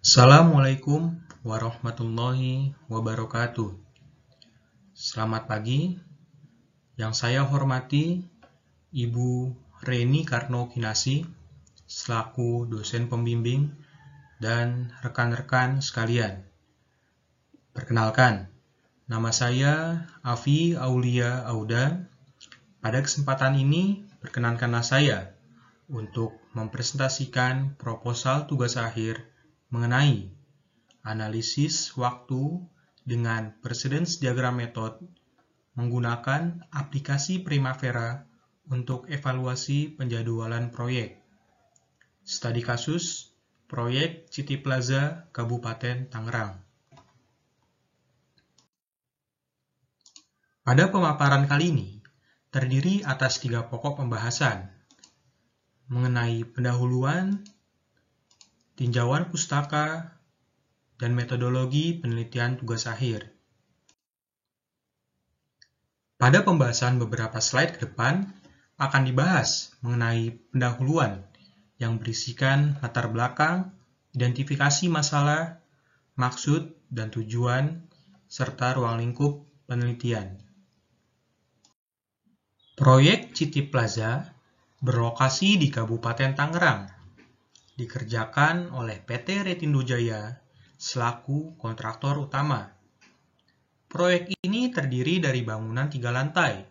Assalamualaikum warahmatullahi wabarakatuh. Selamat pagi, yang saya hormati Ibu Reni Karno Kinasi, selaku dosen pembimbing dan rekan-rekan sekalian. Perkenalkan, nama saya Afi Aulia Auda. Pada kesempatan ini, perkenankanlah saya untuk mempresentasikan proposal tugas akhir mengenai analisis waktu dengan precedence diagram method menggunakan aplikasi Primavera untuk evaluasi penjadwalan proyek. Studi kasus proyek City Plaza Kabupaten Tangerang. Pada pemaparan kali ini terdiri atas 3 pokok pembahasan mengenai pendahuluan, tinjauan pustaka, dan metodologi penelitian tugas akhir. Pada pembahasan beberapa slide ke depan akan dibahas mengenai pendahuluan yang berisikan latar belakang, identifikasi masalah, maksud dan tujuan, serta ruang lingkup penelitian. Proyek City Plaza berlokasi di Kabupaten Tangerang, dikerjakan oleh PT Retindo Jaya selaku kontraktor utama. Proyek ini terdiri dari bangunan 3 lantai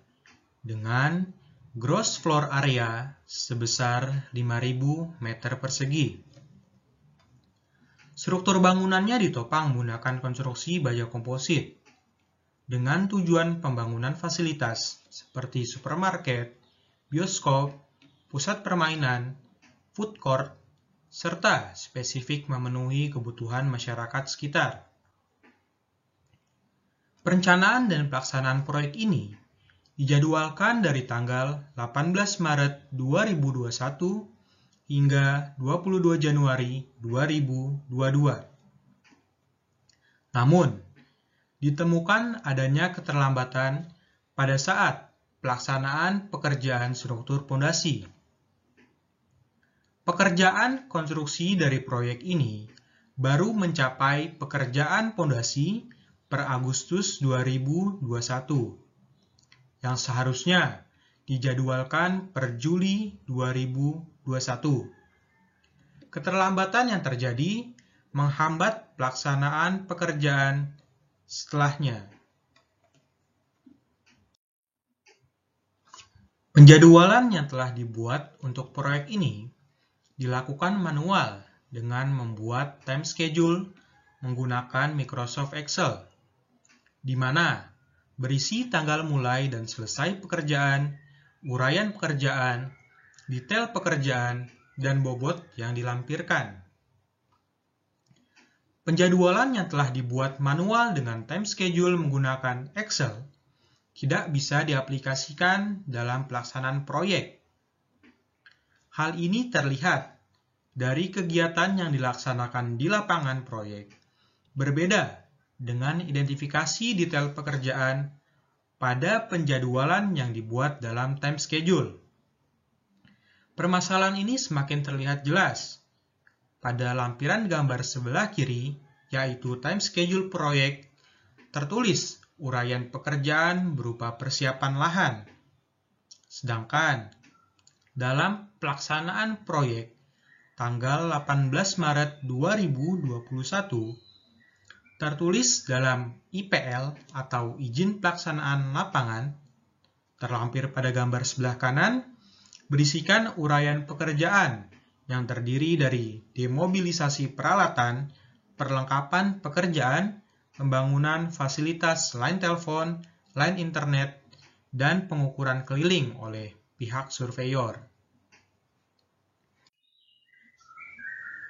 dengan gross floor area sebesar 5.000 meter persegi. Struktur bangunannya ditopang menggunakan konstruksi baja komposit dengan tujuan pembangunan fasilitas seperti supermarket, bioskop, pusat permainan, food court, serta spesifik memenuhi kebutuhan masyarakat sekitar. Perencanaan dan pelaksanaan proyek ini dijadwalkan dari tanggal 18 Maret 2021 hingga 22 Januari 2022. Namun, ditemukan adanya keterlambatan pada saat pelaksanaan pekerjaan struktur pondasi. Pekerjaan konstruksi dari proyek ini baru mencapai pekerjaan pondasi per Agustus 2021, yang seharusnya dijadwalkan per Juli 2021. Keterlambatan yang terjadi menghambat pelaksanaan pekerjaan setelahnya. Penjadwalan yang telah dibuat untuk proyek ini dilakukan manual dengan membuat time schedule menggunakan Microsoft Excel, di mana berisi tanggal mulai dan selesai pekerjaan, uraian pekerjaan, detail pekerjaan, dan bobot yang dilampirkan. Penjadwalan yang telah dibuat manual dengan time schedule menggunakan Excel tidak bisa diaplikasikan dalam pelaksanaan proyek. Hal ini terlihat dari kegiatan yang dilaksanakan di lapangan proyek, berbeda dengan identifikasi detail pekerjaan pada penjadwalan yang dibuat dalam time schedule. Permasalahan ini semakin terlihat jelas pada lampiran gambar sebelah kiri, yaitu time schedule proyek, tertulis uraian pekerjaan berupa persiapan lahan. Sedangkan dalam pelaksanaan proyek tanggal 18 Maret 2021 tertulis dalam IPL atau izin pelaksanaan lapangan, terlampir pada gambar sebelah kanan, berisikan uraian pekerjaan yang terdiri dari demobilisasi peralatan, perlengkapan pekerjaan, pembangunan fasilitas line telepon, line internet, dan pengukuran keliling oleh pihak surveyor.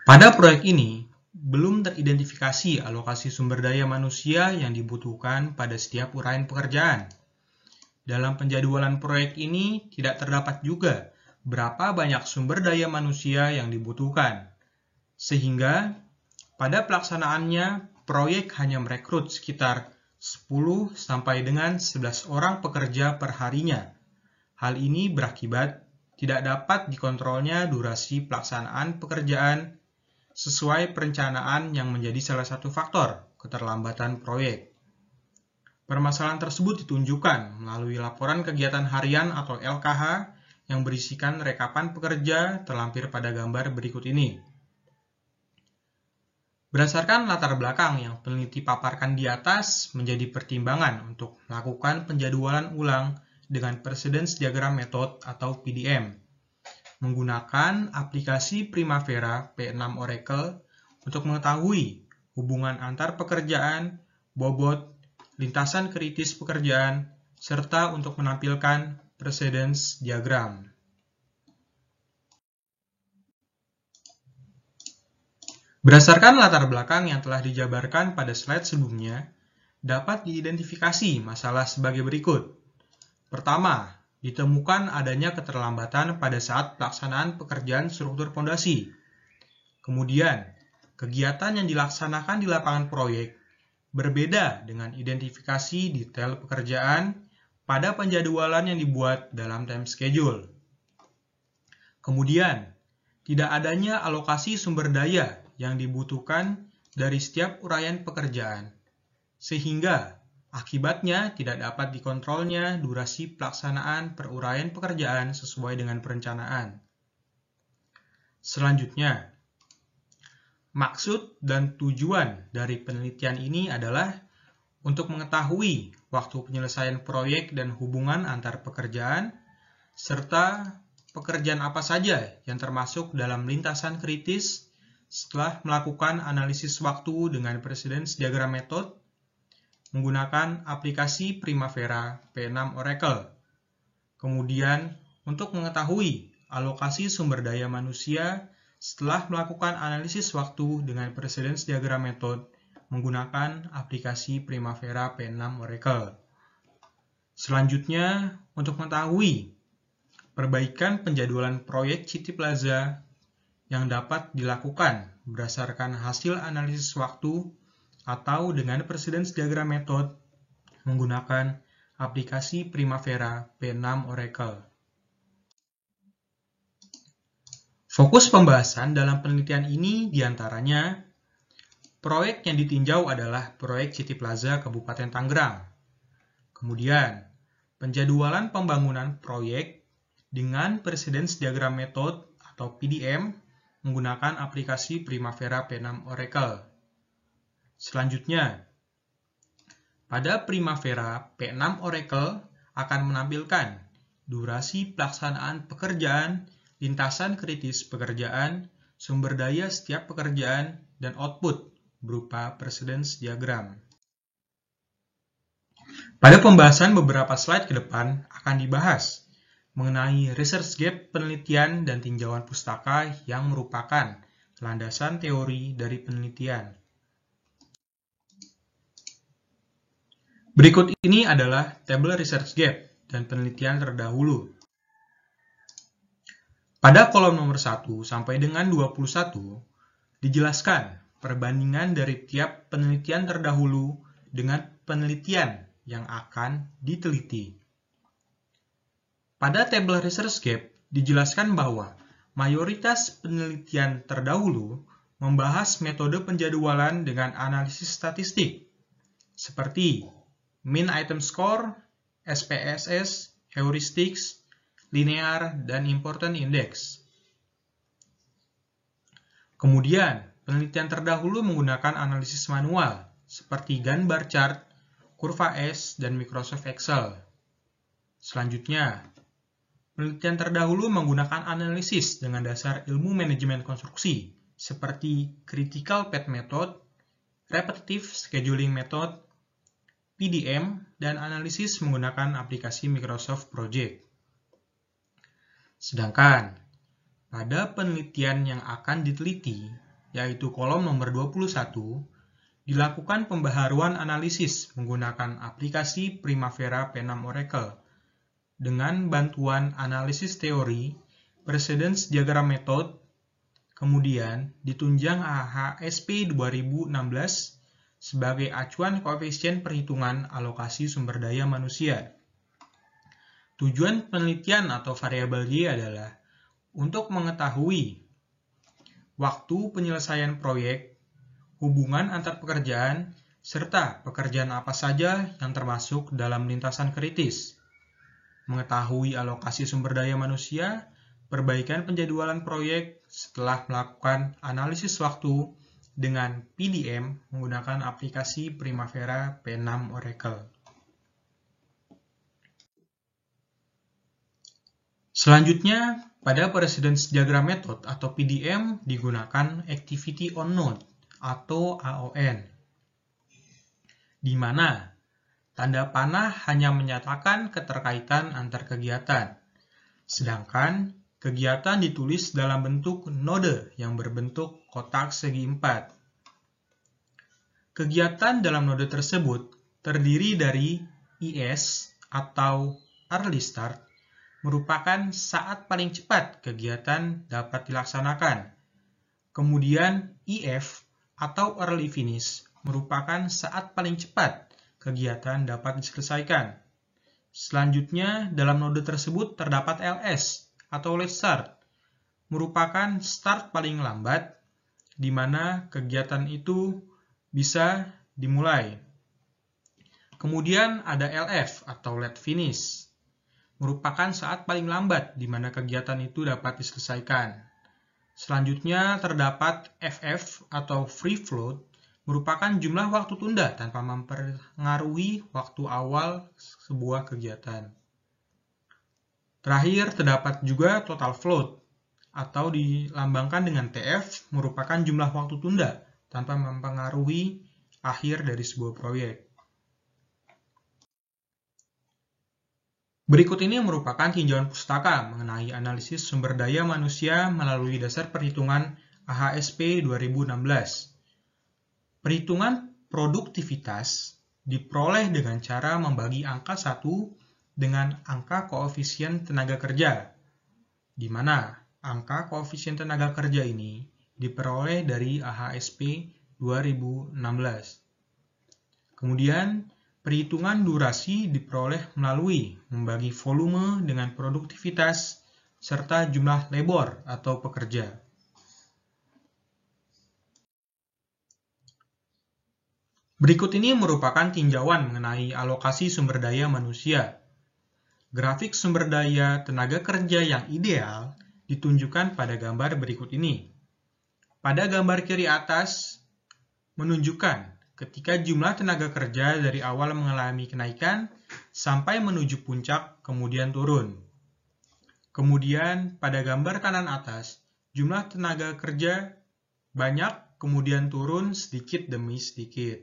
Pada proyek ini, belum teridentifikasi alokasi sumber daya manusia yang dibutuhkan pada setiap uraian pekerjaan. Dalam penjadwalan proyek ini tidak terdapat juga berapa banyak sumber daya manusia yang dibutuhkan, sehingga pada pelaksanaannya proyek hanya merekrut sekitar 10 sampai dengan 11 orang pekerja per harinya. Hal ini berakibat tidak dapat dikontrolnya durasi pelaksanaan pekerjaan sesuai perencanaan yang menjadi salah satu faktor keterlambatan proyek. Permasalahan tersebut ditunjukkan melalui laporan kegiatan harian atau LKH yang berisikan rekapan pekerja terlampir pada gambar berikut ini. Berdasarkan latar belakang yang peneliti paparkan di atas menjadi pertimbangan untuk melakukan penjadwalan ulang dengan Precedence Diagram Method atau PDM, menggunakan aplikasi Primavera P6 Oracle untuk mengetahui hubungan antar pekerjaan, bobot, lintasan kritis pekerjaan, serta untuk menampilkan Precedence Diagram. Berdasarkan latar belakang yang telah dijabarkan pada slide sebelumnya, dapat diidentifikasi masalah sebagai berikut. Pertama, ditemukan adanya keterlambatan pada saat pelaksanaan pekerjaan struktur fondasi. Kemudian, kegiatan yang dilaksanakan di lapangan proyek berbeda dengan identifikasi detail pekerjaan pada penjadwalan yang dibuat dalam time schedule. Kemudian, tidak adanya alokasi sumber daya yang dibutuhkan dari setiap uraian pekerjaan, sehingga akibatnya tidak dapat dikontrolnya durasi pelaksanaan peruraian pekerjaan sesuai dengan perencanaan. Selanjutnya, maksud dan tujuan dari penelitian ini adalah untuk mengetahui waktu penyelesaian proyek dan hubungan antar pekerjaan, serta pekerjaan apa saja yang termasuk dalam lintasan kritis setelah melakukan analisis waktu dengan Precedence Diagram Method menggunakan aplikasi Primavera P6 Oracle. Kemudian, untuk mengetahui alokasi sumber daya manusia setelah melakukan analisis waktu dengan Precedence Diagram Method menggunakan aplikasi Primavera P6 Oracle. Selanjutnya, untuk mengetahui perbaikan penjadwalan proyek City Plaza yang dapat dilakukan berdasarkan hasil analisis waktu atau dengan Precedence Diagram Method menggunakan aplikasi Primavera P6 Oracle. Fokus pembahasan dalam penelitian ini diantaranya proyek yang ditinjau adalah proyek City Plaza Kabupaten Tangerang. Kemudian, penjadwalan pembangunan proyek dengan Precedence Diagram Method atau PDM menggunakan aplikasi Primavera P6 Oracle. Selanjutnya, pada Primavera P6 Oracle akan menampilkan durasi pelaksanaan pekerjaan, lintasan kritis pekerjaan, sumber daya setiap pekerjaan, dan output berupa Precedence Diagram. Pada pembahasan beberapa slide ke depan akan dibahas mengenai research gap penelitian dan tinjauan pustaka yang merupakan landasan teori dari penelitian. Berikut ini adalah tabel research gap dan penelitian terdahulu. Pada kolom nomor 1 sampai dengan 21, dijelaskan perbandingan dari tiap penelitian terdahulu dengan penelitian yang akan diteliti. Pada tabel research gap, dijelaskan bahwa mayoritas penelitian terdahulu membahas metode penjadwalan dengan analisis statistik, seperti mean item score, SPSS, heuristics, linear, dan important index. Kemudian, penelitian terdahulu menggunakan analisis manual, seperti Gantt bar chart, kurva S, dan Microsoft Excel. Selanjutnya, penelitian terdahulu menggunakan analisis dengan dasar ilmu manajemen konstruksi, seperti Critical Path Method, Repetitive Scheduling Method, PDM, dan analisis menggunakan aplikasi Microsoft Project. Sedangkan, pada penelitian yang akan diteliti, yaitu kolom nomor 21, dilakukan pembaharuan analisis menggunakan aplikasi Primavera P6 Oracle dengan bantuan analisis teori, Precedence Diagram Method, kemudian ditunjang AHSP 2016 sebagai acuan koefisien perhitungan alokasi sumber daya manusia. Tujuan penelitian atau variabel Y adalah untuk mengetahui waktu penyelesaian proyek, hubungan antar pekerjaan, serta pekerjaan apa saja yang termasuk dalam lintasan kritis. Mengetahui alokasi sumber daya manusia, perbaikan penjadwalan proyek setelah melakukan analisis waktu dengan PDM menggunakan aplikasi Primavera P6 Oracle. Selanjutnya, pada Precedence Diagram Method atau PDM digunakan Activity on Node atau AON, di mana tanda panah hanya menyatakan keterkaitan antar kegiatan, sedangkan kegiatan ditulis dalam bentuk node yang berbentuk kotak segi 4. Kegiatan dalam node tersebut terdiri dari IS atau Early Start, merupakan saat paling cepat kegiatan dapat dilaksanakan. Kemudian IF atau Early Finish merupakan saat paling cepat kegiatan dapat diselesaikan. Selanjutnya, dalam node tersebut terdapat LS atau Late Start, merupakan start paling lambat, di mana kegiatan itu bisa dimulai. Kemudian ada LF atau Late Finish, merupakan saat paling lambat di mana kegiatan itu dapat diselesaikan. Selanjutnya terdapat FF atau Free Float, merupakan jumlah waktu tunda tanpa mempengaruhi waktu awal sebuah kegiatan. Terakhir terdapat juga Total Float, atau dilambangkan dengan TF, merupakan jumlah waktu tunda tanpa mempengaruhi akhir dari sebuah proyek. Berikut ini merupakan tinjauan pustaka mengenai analisis sumber daya manusia melalui dasar perhitungan AHSP 2016. Perhitungan produktivitas diperoleh dengan cara membagi angka 1 dengan angka koefisien tenaga kerja, di mana angka koefisien tenaga kerja ini diperoleh dari AHSP 2016. Kemudian, perhitungan durasi diperoleh melalui membagi volume dengan produktivitas serta jumlah labor atau pekerja. Berikut ini merupakan tinjauan mengenai alokasi sumber daya manusia. Grafik sumber daya tenaga kerja yang ideal ditunjukkan pada gambar berikut ini. Pada gambar kiri atas menunjukkan ketika jumlah tenaga kerja dari awal mengalami kenaikan sampai menuju puncak kemudian turun. Kemudian pada gambar kanan atas, jumlah tenaga kerja banyak kemudian turun sedikit demi sedikit.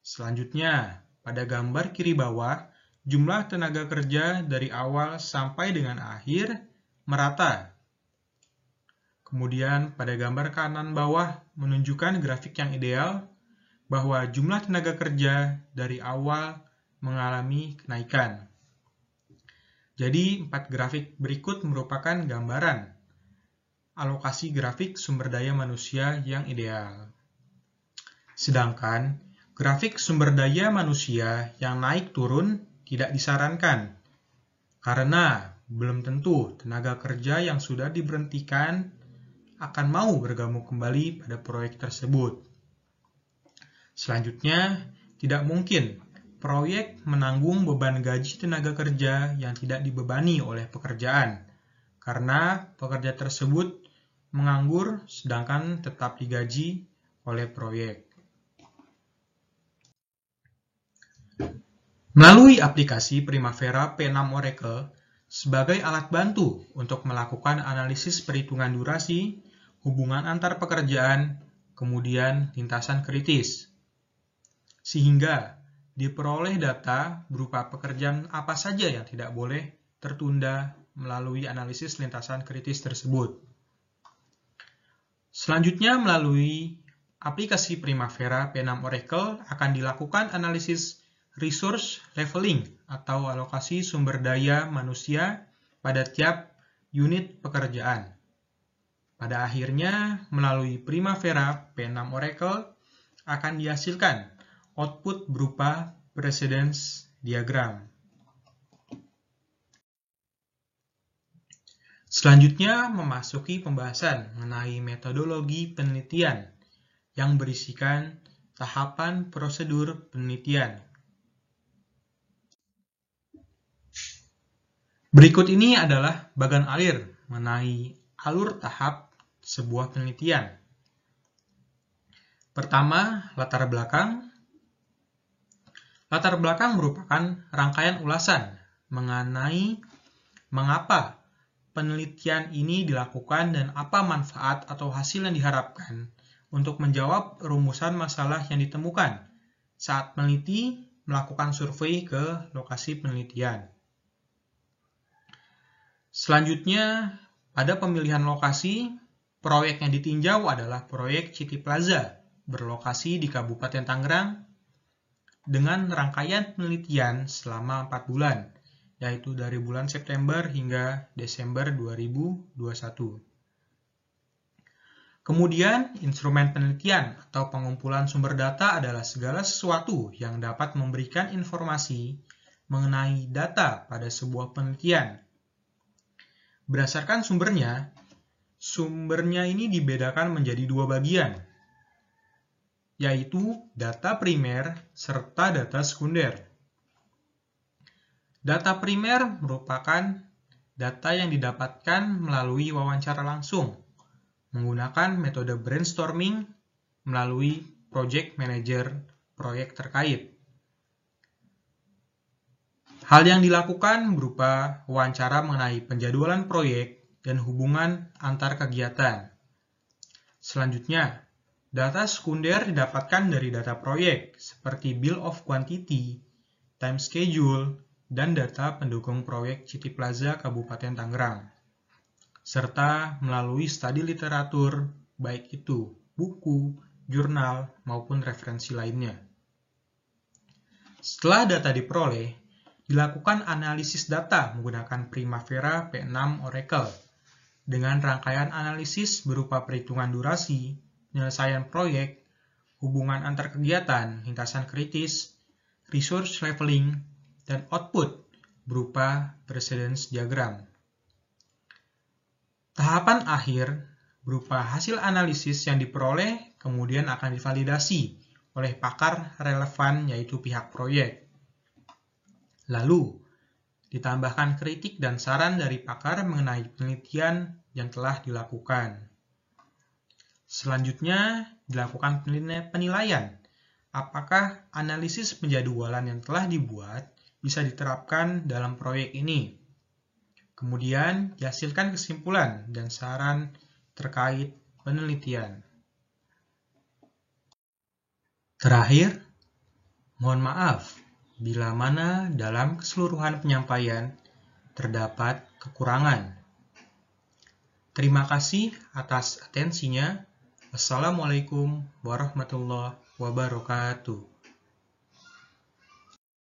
Selanjutnya, pada gambar kiri bawah, jumlah tenaga kerja dari awal sampai dengan akhir merata. Kemudian pada gambar kanan bawah menunjukkan grafik yang ideal, bahwa jumlah tenaga kerja dari awal mengalami kenaikan. Jadi, 4 grafik berikut merupakan gambaran alokasi grafik sumber daya manusia yang ideal. Sedangkan, grafik sumber daya manusia yang naik turun tidak disarankan, karena belum tentu tenaga kerja yang sudah diberhentikan akan mau bergabung kembali pada proyek tersebut. Selanjutnya, tidak mungkin proyek menanggung beban gaji tenaga kerja yang tidak dibebani oleh pekerjaan, karena pekerja tersebut menganggur sedangkan tetap digaji oleh proyek. Melalui aplikasi Primavera P6 Oracle sebagai alat bantu untuk melakukan analisis perhitungan durasi, hubungan antar pekerjaan, kemudian lintasan kritis, sehingga diperoleh data berupa pekerjaan apa saja yang tidak boleh tertunda melalui analisis lintasan kritis tersebut. Selanjutnya, melalui aplikasi Primavera P6 Oracle akan dilakukan analisis resource leveling atau alokasi sumber daya manusia pada tiap unit pekerjaan. Pada akhirnya, melalui Primavera P6 Oracle akan dihasilkan output berupa precedence diagram. Selanjutnya memasuki pembahasan mengenai metodologi penelitian yang berisikan tahapan prosedur penelitian. Berikut ini adalah bagan alir mengenai alur tahap sebuah penelitian. Pertama, latar belakang. Latar belakang merupakan rangkaian ulasan mengenai mengapa penelitian ini dilakukan dan apa manfaat atau hasil yang diharapkan untuk menjawab rumusan masalah yang ditemukan saat peneliti melakukan survei ke lokasi penelitian. Selanjutnya, pada pemilihan lokasi, proyek yang ditinjau adalah proyek City Plaza berlokasi di Kabupaten Tangerang dengan rangkaian penelitian selama 4 bulan, yaitu dari bulan September hingga Desember 2021. Kemudian, instrumen penelitian atau pengumpulan sumber data adalah segala sesuatu yang dapat memberikan informasi mengenai data pada sebuah penelitian. Berdasarkan sumbernya ini dibedakan menjadi 2 bagian, yaitu data primer serta data sekunder. Data primer merupakan data yang didapatkan melalui wawancara langsung, menggunakan metode brainstorming melalui project manager proyek terkait. Hal yang dilakukan berupa wawancara mengenai penjadwalan proyek dan hubungan antar kegiatan. Selanjutnya, data sekunder didapatkan dari data proyek seperti bill of quantity, time schedule, dan data pendukung proyek City Plaza Kabupaten Tangerang, serta melalui studi literatur, baik itu buku, jurnal, maupun referensi lainnya. Setelah data diperoleh, dilakukan analisis data menggunakan Primavera P6 Oracle dengan rangkaian analisis berupa perhitungan durasi, penyelesaian proyek, hubungan antar kegiatan, lintasan kritis, resource leveling, dan output berupa precedence diagram. Tahapan akhir berupa hasil analisis yang diperoleh kemudian akan divalidasi oleh pakar relevan yaitu pihak proyek. Lalu, ditambahkan kritik dan saran dari pakar mengenai penelitian yang telah dilakukan. Selanjutnya, dilakukan penilaian apakah analisis penjadwalan yang telah dibuat bisa diterapkan dalam proyek ini. Kemudian, dihasilkan kesimpulan dan saran terkait penelitian. Terakhir, mohon maaf bila mana dalam keseluruhan penyampaian terdapat kekurangan. Terima kasih atas atensinya. Wassalamualaikum warahmatullahi wabarakatuh.